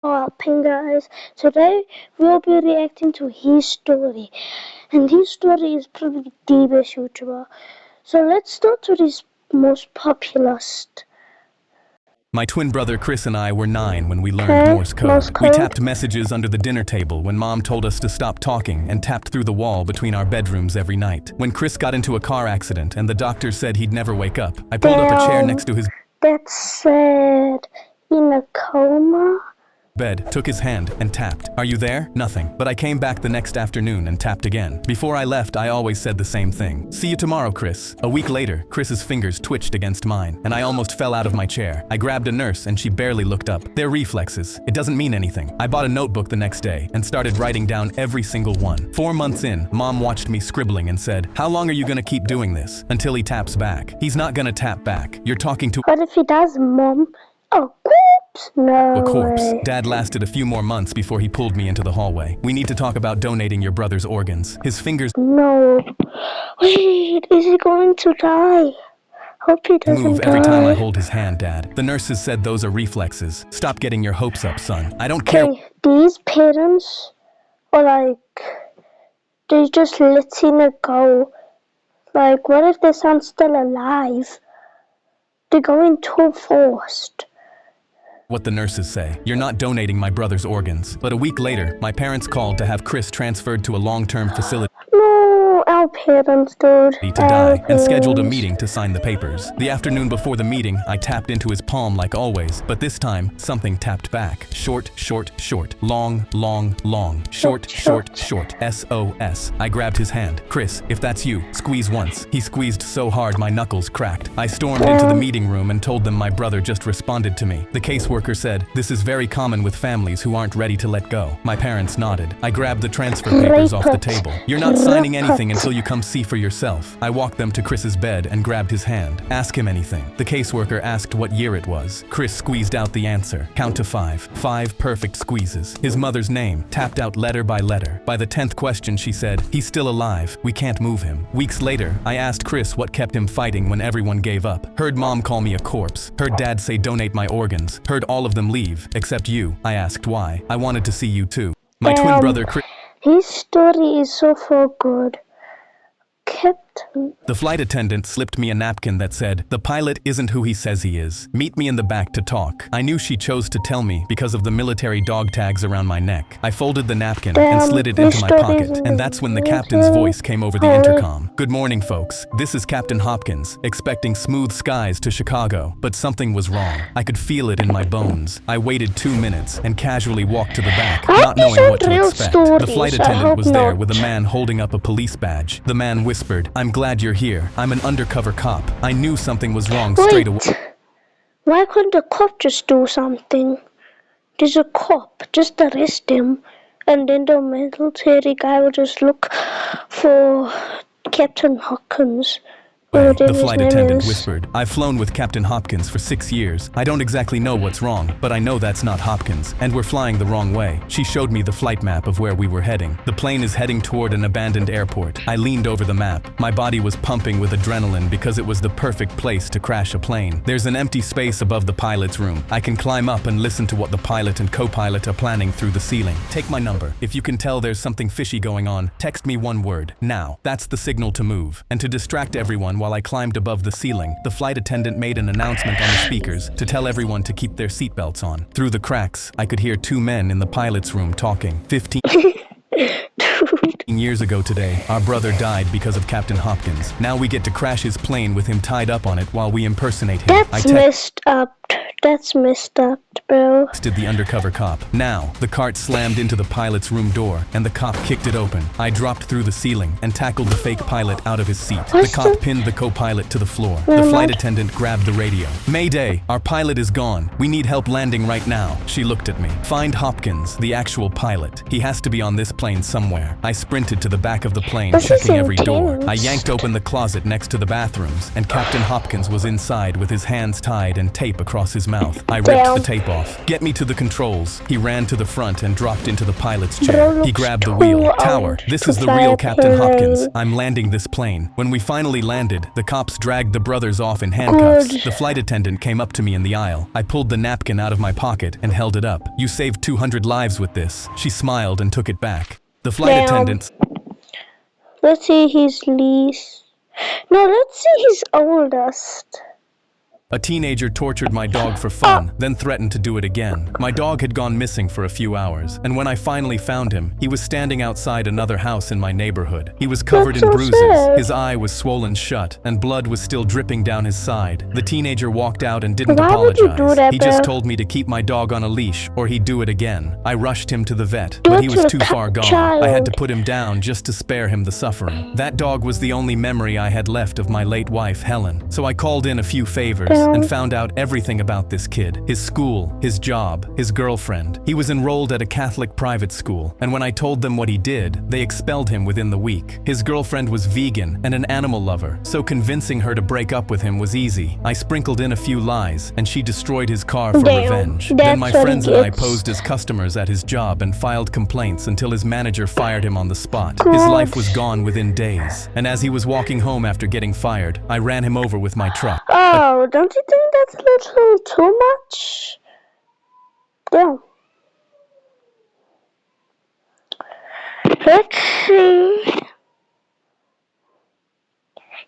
Helping guys. Today we'll be reacting to his story, and his story is probably the best YouTuber. So let's start with his most popular. My twin brother Chris and I were 9 when we learned Morse code. We tapped messages under the dinner table when Mom told us to stop talking and tapped through the wall between our bedrooms every night. When Chris got into a car accident and the doctor said he'd never wake up, I pulled up a chair next to his That's sad. In a coma? bed, took his hand, and tapped. "Are you there?" Nothing. But I came back the next afternoon and tapped again. Before I left, I always said the same thing. "See you tomorrow, Chris." A week later, Chris's fingers twitched against mine, and I almost fell out of my chair. I grabbed a nurse, and she barely looked up. They're reflexes. It doesn't mean anything. I bought a notebook the next day and started writing down every single one. 4 months in, Mom watched me scribbling and said, "How long are you gonna keep doing this? Until he taps back." He's not gonna tap back. You're talking to What if he does, Mom? Oh, corpse! No a corpse. way. Dad lasted a few more months before he pulled me into the hallway. "We need to talk about donating your brother's organs." His fingers No. Wait, is he going to die? Hope he doesn't move die. every time I hold his hand, Dad. The nurses said those are reflexes. Stop getting your hopes up, son. I don't care. Okay, these parents are like, they're just letting it go. Like, what if their son's still alive? They're going too fast. What the nurses say. You're not donating my brother's organs. But a week later, my parents called to have Chris transferred to a long-term facility No, our parents, dude. to die and scheduled a meeting to sign the papers. The afternoon before the meeting, I tapped into his palm like always, but this time, something tapped back. Short, short, short. Long, long, long. Short, short, short. SOS. I grabbed his hand. "Chris, if that's you, squeeze once." He squeezed so hard my knuckles cracked. I stormed into the meeting room and told them my brother just responded to me. The caseworker said, "This is very common with families who aren't ready to let go." My parents nodded. I grabbed the transfer papers off the table. "You're not signing anything until you come see for yourself." I walked them to Chris's bed and grabbed his hand. "Ask him anything." The caseworker asked what year it was. Chris squeezed out the answer. Count to 5. 5 perfect squeezes. His mother's name, tapped out letter by letter. By the 10th question, she said, "He's still alive. We can't move him." Weeks later, I asked Chris what kept him fighting when everyone gave up. Heard Mom call me a corpse. Heard Dad say donate my organs. Heard all of them leave, except you. I asked why. I wanted to see you too. My twin brother Chris. His story is so far good. Captain. The flight attendant slipped me a napkin that said, "The pilot isn't who he says he is. Meet me in the back to talk." I knew she chose to tell me because of the military dog tags around my neck. I folded the napkin and slid it into my pocket, and that's when the captain's voice came over the intercom. "Good morning, folks. This is Captain Hopkins, expecting smooth skies to Chicago, but something was wrong. I could feel it in my bones." I waited 2 minutes and casually walked to the back, not knowing what to expect. The flight attendant was there with a man holding up a police badge. The man whispered, "I'm glad you're here. I'm an undercover cop." I knew something was wrong straight away. Why couldn't the cop just do something? There's a cop, just arrest him, and then the military guy will just look for Captain Hopkins. The flight attendant whispered, "I've flown with Captain Hopkins for 6 years. I don't exactly know what's wrong, but I know that's not Hopkins, and we're flying the wrong way." She showed me the flight map of where we were heading. The plane is heading toward an abandoned airport. I leaned over the map. My body was pumping with adrenaline because it was the perfect place to crash a plane. There's an empty space above the pilot's room. I can climb up and listen to what the pilot and co-pilot are planning through the ceiling. Take my number. If you can tell there's something fishy going on, text me one word, now. That's the signal to move. And to distract everyone while I climbed above the ceiling, the flight attendant made an announcement on the speakers to tell everyone to keep their seatbelts on. Through the cracks, I could hear 2 men in the pilot's room talking. 15 years ago today, our brother died because of Captain Hopkins. Now we get to crash his plane with him tied up on it while we impersonate him. That's messed up. That's messed up, bro. Did the undercover cop. Now, the cart slammed into the pilot's room door, and the cop kicked it open. I dropped through the ceiling and tackled the fake pilot out of his seat. The cop pinned the co-pilot to the floor. The flight attendant grabbed the radio. "Mayday, our pilot is gone. We need help landing right now." She looked at me. "Find Hopkins, the actual pilot. He has to be on this plane somewhere." I sprinted to the back of the plane, checking every door. I yanked open the closet next to the bathrooms, and Captain Hopkins was inside with his hands tied and tape across his mouth. mouth. I ripped Damn. the tape off. "Get me to the controls." He ran to the front and dropped into the pilot's Bro chair. He looks grabbed the too wheel. old "Tower, this to is the fly real a Captain Hopkins. plane. I'm landing this plane." When we finally landed, the cops dragged the brothers off in handcuffs. Good. The flight attendant came up to me in the aisle. I pulled the napkin out of my pocket and held it up. "You saved 200 lives with this." She smiled and took it back. The flight Damn. attendant Let's see his least. No, let's see his oldest. A teenager tortured my dog for fun, then threatened to do it again. My dog had gone missing for a few hours, and when I finally found him, he was standing outside another house in my neighborhood. He was covered That's in so bruises, sad. his eye was swollen shut, and blood was still dripping down his side. The teenager walked out and didn't Why would apologize. you do that, He just bro? told me to keep my dog on a leash, or he'd do it again. I rushed him to the vet, Do but it he to was the too far gone. child. I had to put him down just to spare him the suffering. That dog was the only memory I had left of my late wife, Helen. So I called in a few favors and found out everything about this kid. His school, his job, his girlfriend. He was enrolled at a Catholic private school, and when I told them what he did, they expelled him within the week. His girlfriend was vegan and an animal lover, so convincing her to break up with him was easy. I sprinkled in a few lies, and she destroyed his car for Damn, revenge. that's Then my what he friends and I gets. posed as customers at his job and filed complaints until his manager fired him on the spot. His God. life was gone within days, and as he was walking home after getting fired, I ran him over with my truck. Oh, don't you think that's a little too much? Damn. Let's see.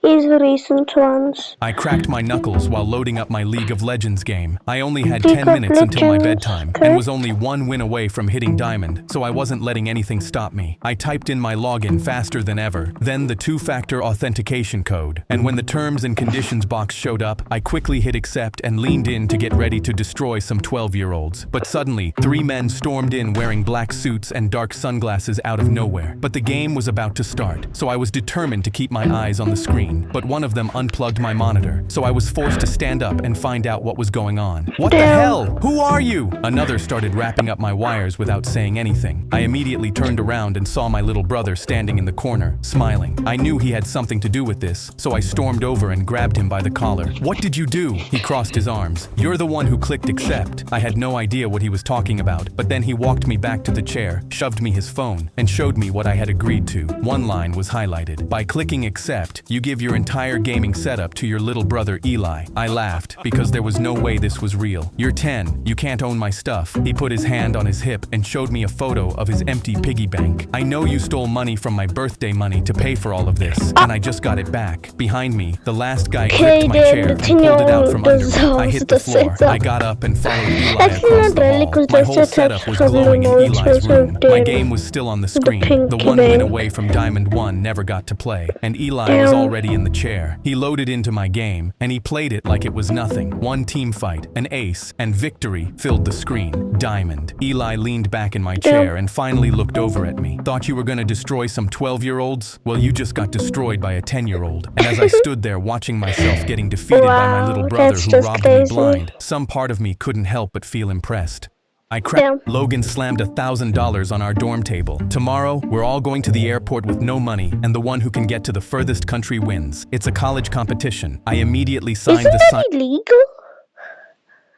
His recent ones. I cracked my knuckles while loading up my League of Legends game. I only had League 10 of minutes until my Legends, bedtime okay. and was only one win away from hitting diamond, so I wasn't letting anything stop me. I typed in my login faster than ever, then the two-factor authentication code, and when the terms and conditions box showed up, I quickly hit accept and leaned in to get ready to destroy some 12-year-olds. But suddenly, 3 men stormed in wearing black suits and dark sunglasses out of nowhere. But the game was about to start, so I was determined to keep my eyes on the screen. But one of them unplugged my monitor, so I was forced to stand up and find out what was going on. "What the Damn. hell? Who are you?" Another started wrapping up my wires without saying anything. I immediately turned around and saw my little brother standing in the corner, smiling. I knew he had something to do with this, so I stormed over and grabbed him by the collar. "What did you do?" He crossed his arms. "You're the one who clicked accept." I had no idea what he was talking about, but then he walked me back to the chair, shoved me his phone, and showed me what I had agreed to. One line was highlighted. "By clicking accept, you give your entire gaming setup to your little brother Eli." I laughed because there was no way this was real. "You're 10, you can't own my stuff." He put his hand on his hip and showed me a photo of his empty piggy bank. "I know you stole money from my birthday money to pay for all of this, and I just got it back." Behind me, the last guy gripped my then chair the and pulled it out from under me. deserves I hit the to say floor. that. I got up and followed Eli Actually, across not the really, hall. 'cause My that's whole the setup was type of glowing in emotes Eli's which room. are My dead. game was still on the The screen. pink The one win bank. away from Diamond 1 never got to play, and Eli was Damn. already in the chair. He loaded into my game, and he played it like it was nothing. One team fight, an ace, and victory filled the screen. Diamond. Eli leaned back in my chair and finally looked over at me. "Thought you were gonna destroy some 12-year-olds? Well, you just got destroyed by a 10-year-old. And as I stood there watching myself getting defeated by my little Wow, brother that's who just robbed crazy. me blind, some part of me couldn't help but feel impressed. I cracked. Logan slammed $1,000 on our dorm table. "Tomorrow, we're all going to the airport with no money, and the one who can get to the furthest country wins. It's a college competition." I immediately signed Isn't the that illegal?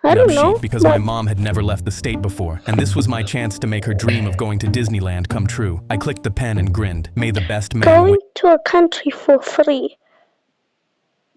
I don't know. sheet because my but mom had never left the state before, and this was my chance to make her dream of going to Disneyland come true. I clicked the pen and grinned. May the best man Going win. to a country for free.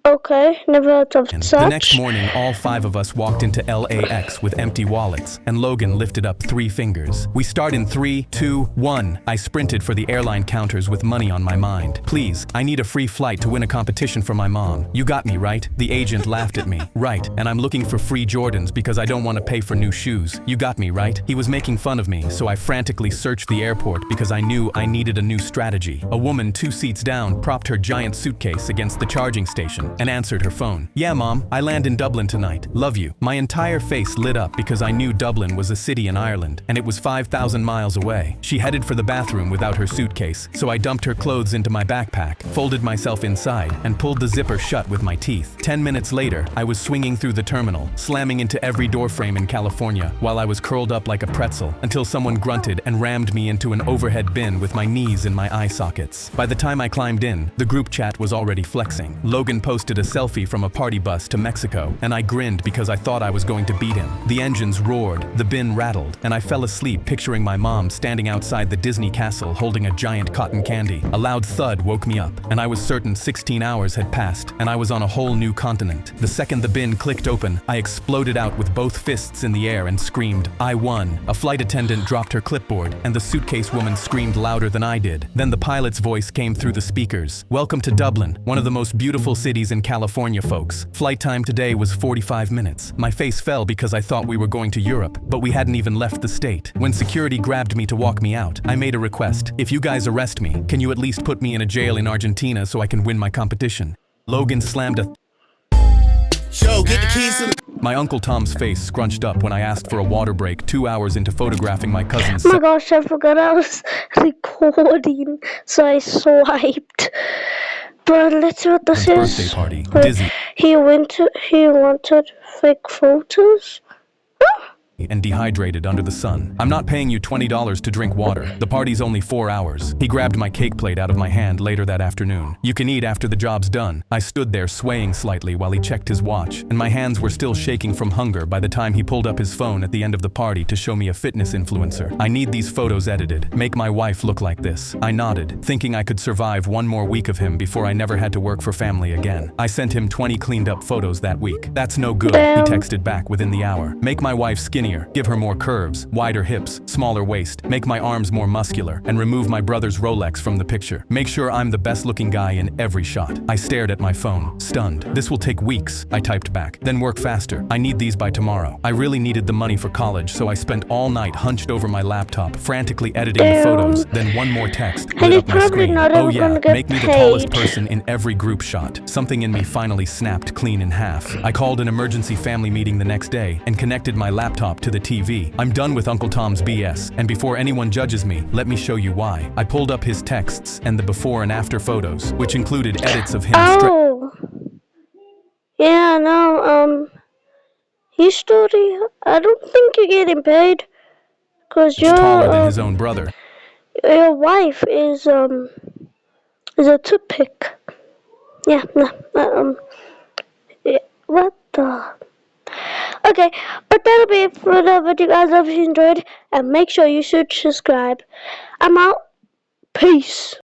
Okay, never heard of such. The next morning, all 5 of us walked into LAX with empty wallets, and Logan lifted up 3 fingers. "We start in 3, 2, 1. I sprinted for the airline counters with money on my mind. "Please, I need a free flight to win a competition for my mom." "You got me, right?" The agent laughed at me. "Right, and I'm looking for free Jordans because I don't want to pay for new shoes. You got me, right?" He was making fun of me, so I frantically searched the airport because I knew I needed a new strategy. A woman 2 seats down propped her giant suitcase against the charging station and answered her phone. "Yeah, Mom, I land in Dublin tonight. Love you." My entire face lit up because I knew Dublin was a city in Ireland, and it was 5,000 miles away. She headed for the bathroom without her suitcase, so I dumped her clothes into my backpack, folded myself inside, and pulled the zipper shut with my teeth. 10 minutes later, I was swinging through the terminal, slamming into every doorframe in California while I was curled up like a pretzel, until someone grunted and rammed me into an overhead bin with my knees in my eye sockets. By the time I climbed in, the group chat was already flexing. Logan posted posted a selfie from a party bus to Mexico, and I grinned because I thought I was going to beat him. The engines roared, the bin rattled, and I fell asleep picturing my mom standing outside the Disney castle holding a giant cotton candy. A loud thud woke me up, and I was certain 16 hours had passed, and I was on a whole new continent. The second the bin clicked open, I exploded out with both fists in the air and screamed, "I won!" A flight attendant dropped her clipboard, and the suitcase woman screamed louder than I did. Then the pilot's voice came through the speakers. "Welcome to Dublin, one of the most beautiful cities in California, folks. Flight time today was 45 minutes. My face fell because I thought we were going to Europe, but we hadn't even left the state. When security grabbed me to walk me out, I made a request. If you guys arrest me, can you at least put me in a jail in Argentina so I can win my competition?" Logan slammed a Yo, get the keys to the... My Uncle Tom's face scrunched up when I asked for a water break 2 hours into photographing my cousin's Oh my gosh, I forgot I was recording, so I swiped. But let's see what this birthday is. party. Wait, Dizzy he wanted fake photos? and dehydrated under the sun. "I'm not paying you $20 to drink water. The party's only 4 hours." He grabbed my cake plate out of my hand later that afternoon. "You can eat after the job's done." I stood there swaying slightly while he checked his watch, and my hands were still shaking from hunger by the time he pulled up his phone at the end of the party to show me a fitness influencer. "I need these photos edited. Make my wife look like this." I nodded, thinking I could survive one more week of him before I never had to work for family again. I sent him 20 cleaned up photos that week. "That's no good," he texted back within the hour. "Make my wife skinnier. Give her more curves, wider hips, smaller waist, make my arms more muscular, and remove my brother's Rolex from the picture. Make sure I'm the best looking guy in every shot." I stared at my phone, stunned. "This will take weeks," I typed back. "Then work faster. I need these by tomorrow." I really needed the money for college, so I spent all night hunched over my laptop, frantically editing the photos. Then one more text lit up my screen. "Oh yeah, make me the tallest person in every group shot." Something in me finally snapped clean in half. I called an emergency family meeting the next day and connected my laptop to the TV. I'm done with Uncle Tom's BS, and before anyone judges me, let me show you why. I pulled up his texts and the before and after photos, which included edits of him Oh! Yeah, no, history, I don't think you're getting paid, cause taller than his own brother. your wife is a toothpick. Yeah, no, yeah, what the... Okay, but that'll be it for the video, guys. I hope you enjoyed, and make sure you should subscribe. I'm out. Peace.